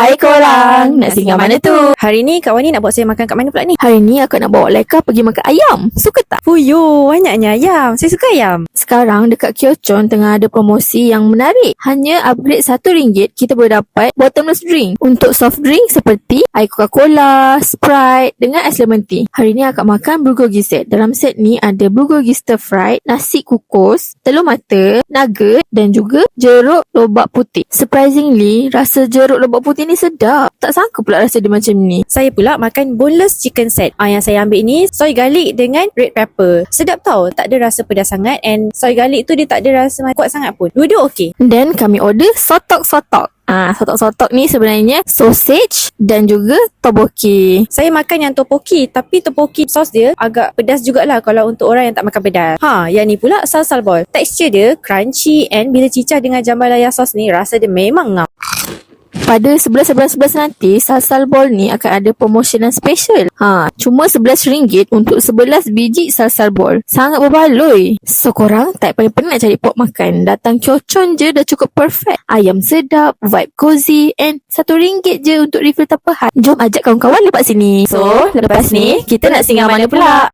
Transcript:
Hai korang, nak singgah mana tu? Hari ni Kak Wani nak bawa saya makan kat mana pula ni? Hari ni aku nak bawa Laika pergi makan ayam. Suka tak? Fuyo, banyaknya ayam. Saya suka ayam. Sekarang dekat Kyochon tengah ada promosi yang menarik. Hanya upgrade RM1, kita boleh dapat bottomless drink. Untuk soft drink seperti air Coca-Cola, Sprite dengan ais lemon tea. Hari ni akak makan bulgogi set. Dalam set ni ada bulgogi stir fried, nasi kukus, telur mata, nugget dan juga jeruk lobak putih. Surprisingly, rasa jeruk lobak putih ni sedap. Tak sangka pula rasa dia macam ni. Saya pula makan boneless chicken set. Yang saya ambil ni soy garlic dengan red pepper. Sedap tau. Tak ada rasa pedas sangat. And soy garlic tu dia tak ada rasa kuat sangat pun. Dua-dua okey. Dan kami order sotok-sotok. Sotok-sotok ni sebenarnya sausage dan juga tteokbokki. Saya makan yang tteokbokki, tapi tteokbokki sos dia agak pedas jugalah kalau untuk orang yang tak makan pedas. Yang ni pula salsal ball. Tekstur dia crunchy and bila cicah dengan jambalaya sos ni rasa dia memang ngam. Pada 11/11/11 nanti, salsal ball ni akan ada promotion yang special. Cuma RM11 untuk 11 biji salsal ball. Sangat berbaloi. So korang tak payah penat cari pop makan. Datang Kyochon je dah cukup perfect. Ayam sedap, vibe cozy and RM1 je untuk refill tapahan. Jom ajak kawan-kawan lepas sini. So, lepas ni kita nak singgah mana pula?